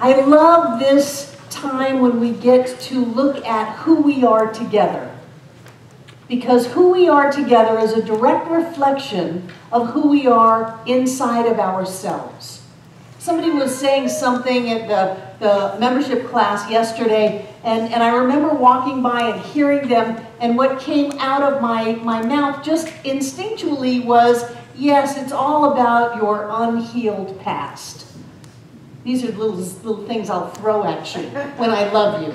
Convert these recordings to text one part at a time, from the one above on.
I love this time when we get to look at who we are together. Because who we are together is a direct reflection of who we are inside of ourselves. Somebody was saying something at the membership class yesterday, and I remember walking by and hearing them, and what came out of my mouth just instinctually was, yes, it's all about your unhealed past. These are little things I'll throw at you when I love you.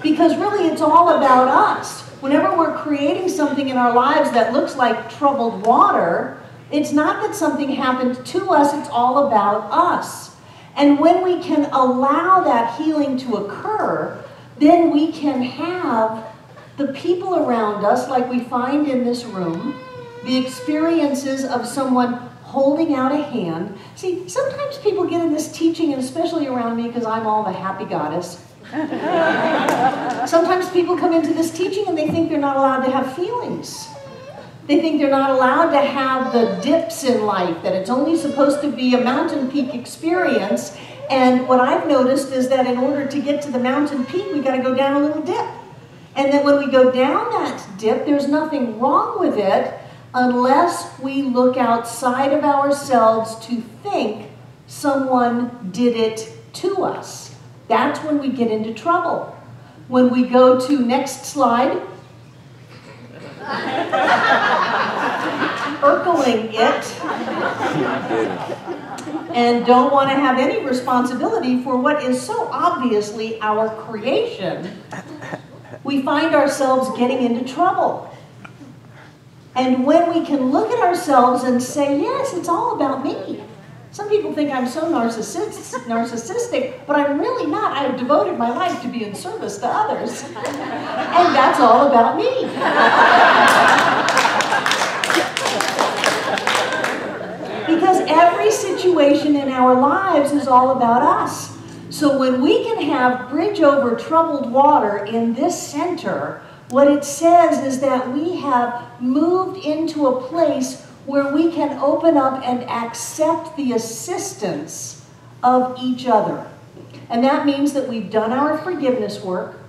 Because really it's all about us. Whenever we're creating something in our lives that looks like troubled water, it's not that something happened to us, it's all about us. And when we can allow that healing to occur, then we can have the people around us, like we find in this room, the experiences of someone holding out a hand. See, sometimes people get in this teaching, and especially around me because I'm all the happy goddess. Sometimes people come into this teaching and they think they're not allowed to have feelings. They think they're not allowed to have the dips in life, that it's only supposed to be a mountain peak experience. And what I've noticed is that in order to get to the mountain peak, we got to go down a little dip. And that when we go down that dip, there's nothing wrong with it unless we look outside of ourselves to think someone did it to us. That's when we get into trouble. When we go to next slide, circling it, and don't want to have any responsibility for what is so obviously our creation, we find ourselves getting into trouble. And when we can look at ourselves and say, yes, it's all about me. Some people think I'm so narcissistic, but I'm really not. I've devoted my life to be in service to others. And that's all about me. Because every situation in our lives is all about us. So when we can have bridge over troubled water in this center, what it says is that we have moved into a place where we can open up and accept the assistance of each other. And that means that we've done our forgiveness work,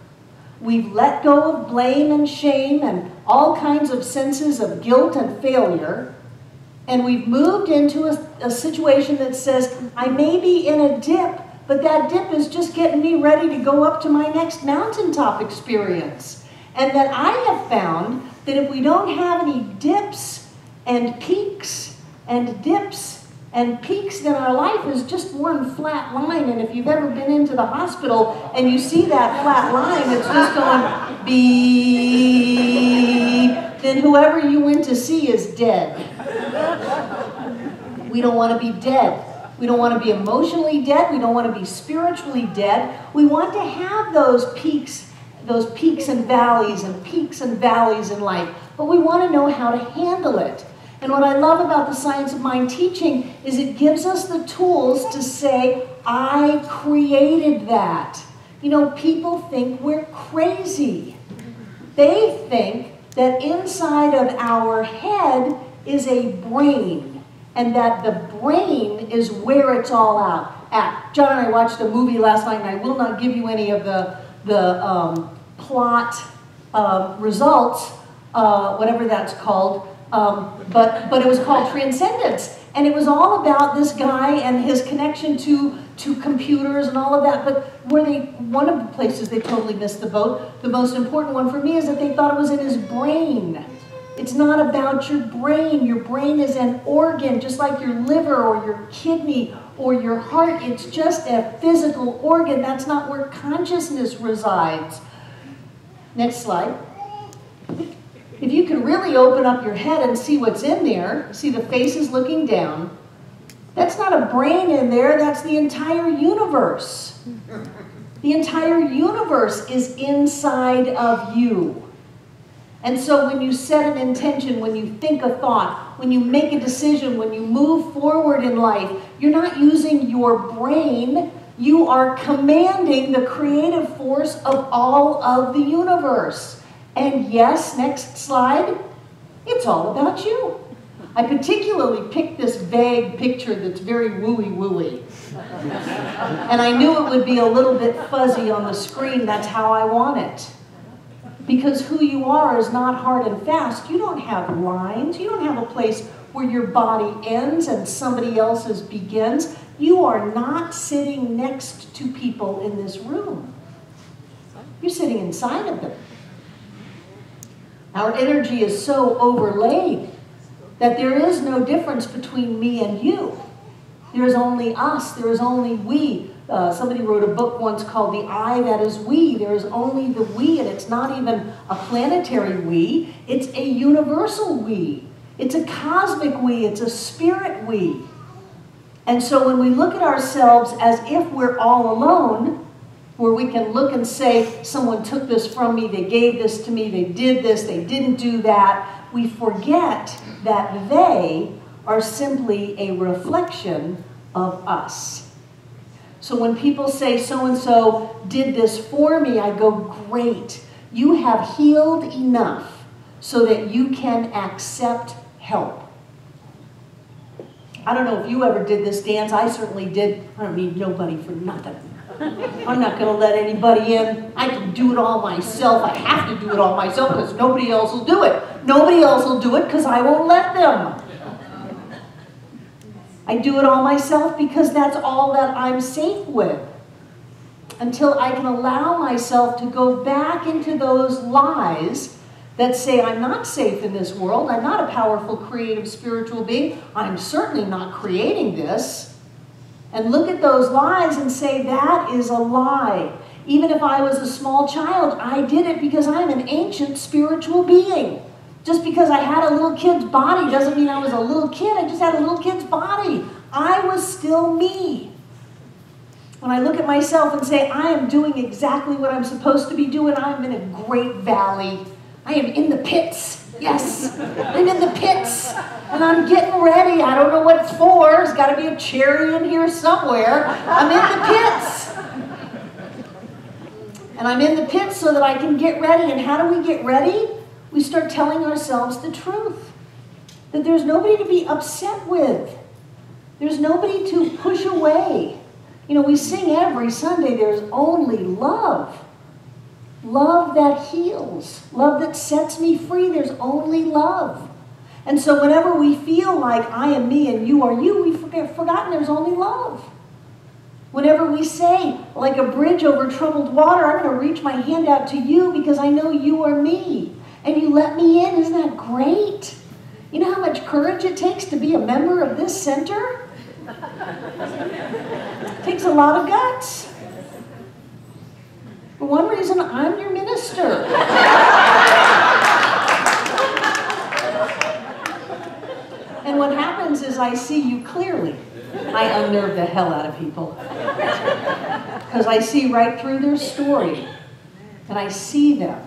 we've let go of blame and shame and all kinds of senses of guilt and failure, and we've moved into a situation that says, I may be in a dip, but that dip is just getting me ready to go up to my next mountaintop experience. And that I have found that if we don't have any dips and peaks and dips and peaks, then our life is just one flat line. And if you've ever been into the hospital and you see that flat line that's just going beep, then whoever you went to see is dead. We don't want to be dead. We don't want to be emotionally dead. We don't want to be spiritually dead. We want to have those peaks and valleys and peaks and valleys in life. But we want to know how to handle it. And what I love about the Science of Mind teaching is it gives us the tools to say, I created that. You know, people think we're crazy. They think that inside of our head is a brain, and that the brain is where it's all at. John and I watched a movie last night, and I will not give you any of the plot results, whatever that's called, but it was called Transcendence, and it was all about this guy and his connection to computers and all of that. But one of the places they totally missed the boat, the most important one for me, is that they thought it was in his brain. It's not about your brain. Your brain is an organ, just like your liver or your kidney or your heart. It's just a physical organ. That's not where consciousness resides. Next slide. If you can really open up your head and see what's in there, see the faces looking down, that's not a brain in there, that's the entire universe. The entire universe is inside of you. And so when you set an intention, when you think a thought, when you make a decision, when you move forward in life, you're not using your brain, you are commanding the creative force of all of the universe. And yes, next slide, it's all about you. I particularly picked this vague picture that's very wooey-wooey. And I knew it would be a little bit fuzzy on the screen. That's how I want it. Because who you are is not hard and fast. You don't have lines. You don't have a place where your body ends and somebody else's begins. You are not sitting next to people in this room. You're sitting inside of them. Our energy is so overlaid that there is no difference between me and you. There is only us. There is only we. Somebody wrote a book once called The I That Is We. There is only the we, and it's not even a planetary we. It's a universal we. It's a cosmic we. It's a spirit we. And so when we look at ourselves as if we're all alone, where we can look and say, someone took this from me, they gave this to me, they did this, they didn't do that, we forget that they are simply a reflection of us. So when people say so-and-so did this for me, I go, great. You have healed enough so that you can accept help. I don't know if you ever did this dance. I certainly did. I don't need nobody for nothing. I'm not going to let anybody in. I can do it all myself. I have to do it all myself because nobody else will do it. Nobody else will do it because I won't let them. I do it all myself because that's all that I'm safe with. Until I can allow myself to go back into those lies that say I'm not safe in this world. I'm not a powerful, creative, spiritual being. I'm certainly not creating this. And look at those lies and say that is a lie. Even if I was a small child, I did it because I'm an ancient spiritual being. Just because I had a little kid's body doesn't mean I was a little kid. I just had a little kid's body. I was still me. When I look at myself and say, I am doing exactly what I'm supposed to be doing, I'm in a great valley. I am in the pits. Yes, I'm in the pits. And I'm getting ready. I don't know what it's for. There's got to be a cherry in here somewhere. I'm in the pits. And I'm in the pits so that I can get ready. And how do we get ready? We start telling ourselves the truth. That there's nobody to be upset with. There's nobody to push away. You know, we sing every Sunday, there's only love. Love that heals. Love that sets me free. There's only love. And so whenever we feel like I am me and you are you, we've forgotten there's only love. Whenever we say, like a bridge over troubled water, I'm going to reach my hand out to you because I know you are me. And you let me in. Isn't that great? You know how much courage it takes to be a member of this center? It takes a lot of guts. For one reason, I'm your minister. And what happens is I see you clearly. I unnerve the hell out of people. Because I see right through their story. And I see them.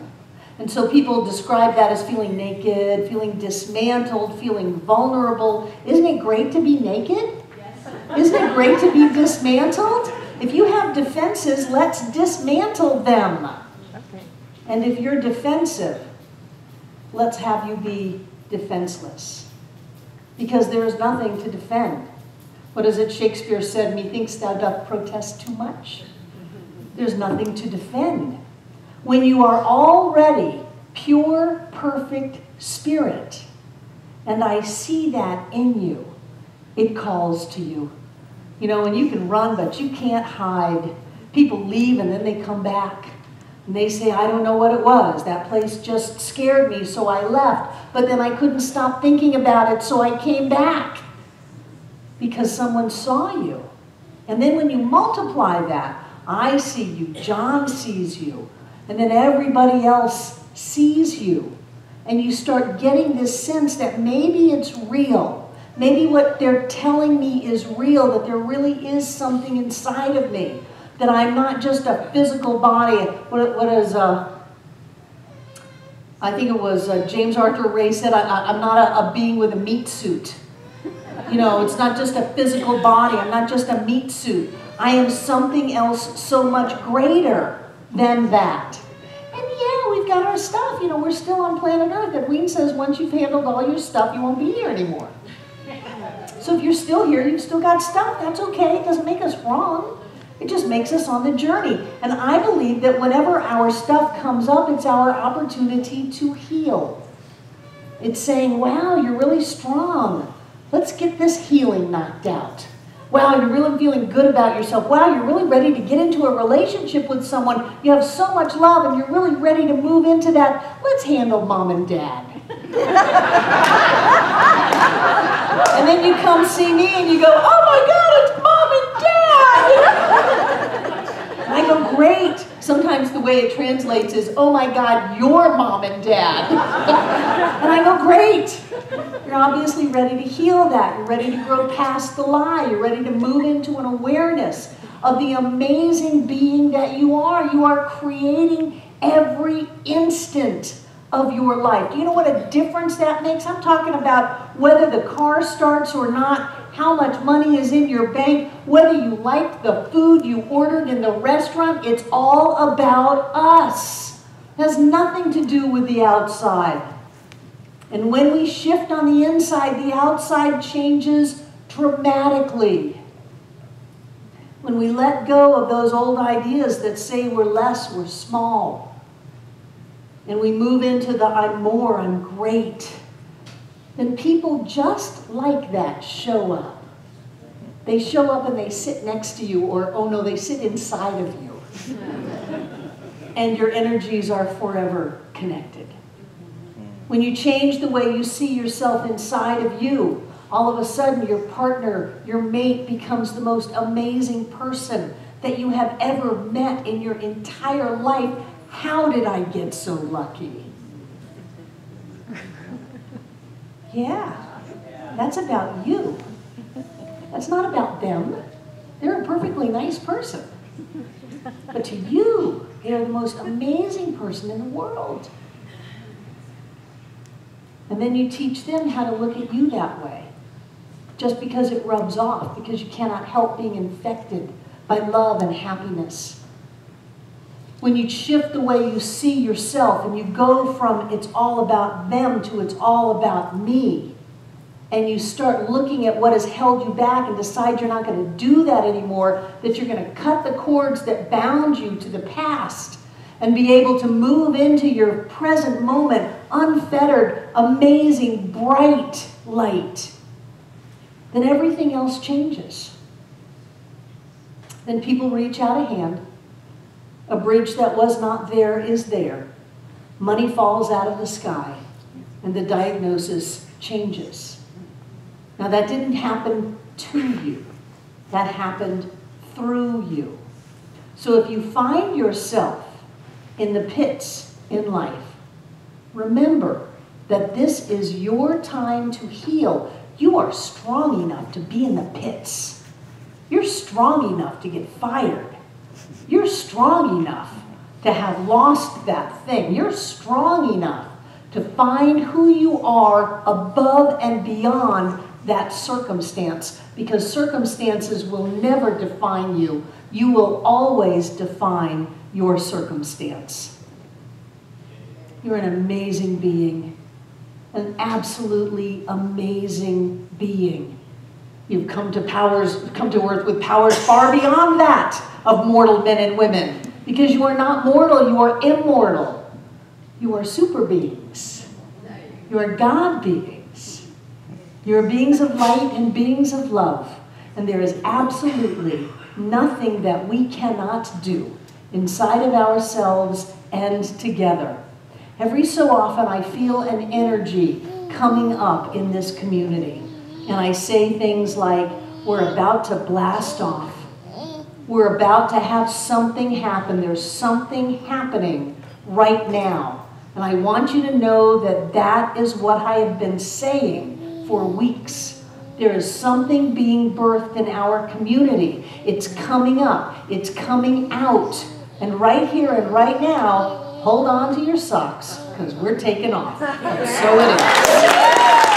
And so people describe that as feeling naked, feeling dismantled, feeling vulnerable. Isn't it great to be naked? Isn't it great to be dismantled? If you have defenses, let's dismantle them. And if you're defensive, let's have you be defenseless. Because there is nothing to defend. What is it Shakespeare said, methinks thou doth protest too much? There's nothing to defend. When you are already pure, perfect spirit, and I see that in you, it calls to you. You know, and you can run, but you can't hide. People leave and then they come back. And they say, I don't know what it was. That place just scared me, so I left. But then I couldn't stop thinking about it, so I came back. Because someone saw you. And then when you multiply that, I see you, John sees you, and then everybody else sees you. And you start getting this sense that maybe it's real. Maybe what they're telling me is real, that there really is something inside of me. That I'm not just a physical body. I think it was James Arthur Ray said, I'm not a being with a meat suit. You know, it's not just a physical body. I'm not just a meat suit. I am something else so much greater than that. And yeah, we've got our stuff. You know, we're still on planet Earth. If Ween says once you've handled all your stuff, you won't be here anymore. So if you're still here, you've still got stuff. That's okay. It doesn't make us wrong. It just makes us on the journey. And I believe that whenever our stuff comes up, it's our opportunity to heal. It's saying, wow, you're really strong. Let's get this healing knocked out. Wow, you're really feeling good about yourself. Wow, you're really ready to get into a relationship with someone. You have so much love and you're really ready to move into that. Let's handle mom and dad. And then you come see me and you go, oh my God, it's mom and dad. And I go, great. Sometimes the way it translates is, oh my God, your mom and dad. And I go, great. You're obviously ready to heal that. You're ready to grow past the lie. You're ready to move into an awareness of the amazing being that you are. You are creating every instant of your life. Do you know what a difference that makes? I'm talking about whether the car starts or not, how much money is in your bank, whether you liked the food you ordered in the restaurant. It's all about us. It has nothing to do with the outside. And when we shift on the inside, the outside changes dramatically. When we let go of those old ideas that say we're less, we're small, and we move into the I'm more, I'm great, then people just like that show up. They show up and they sit next to you, or, oh no, they sit inside of you. And your energies are forever connected. When you change the way you see yourself inside of you, all of a sudden your partner, your mate becomes the most amazing person that you have ever met in your entire life. How did I get so lucky? Yeah, that's about you. That's not about them. They're a perfectly nice person. But to you, they're the most amazing person in the world. And then you teach them how to look at you that way. Just because it rubs off, because you cannot help being infected by love and happiness. When you shift the way you see yourself and you go from it's all about them to it's all about me, and you start looking at what has held you back and decide you're not going to do that anymore, that you're going to cut the cords that bound you to the past and be able to move into your present moment, unfettered, amazing, bright light, then everything else changes. Then people reach out a hand. A bridge that was not there is there. Money falls out of the sky, and the diagnosis changes. Now that didn't happen to you. That happened through you. So if you find yourself in the pits in life, remember that this is your time to heal. You are strong enough to be in the pits. You're strong enough to get fired. You're strong enough to have lost that thing. You're strong enough to find who you are above and beyond that circumstance, because circumstances will never define you. You will always define your circumstance. You're an amazing being, an absolutely amazing being. You've come to earth with powers far beyond that of mortal men and women, because you are not mortal, you are immortal. You are super beings. You are God beings. You are beings of light and beings of love. And there is absolutely nothing that we cannot do inside of ourselves and together. Every so often I feel an energy coming up in this community. And I say things like, we're about to blast off. We're about to have something happen. There's something happening right now. And I want you to know that that is what I have been saying for weeks. There is something being birthed in our community. It's coming up. It's coming out. And right here and right now, hold on to your socks, because we're taking off. So it is.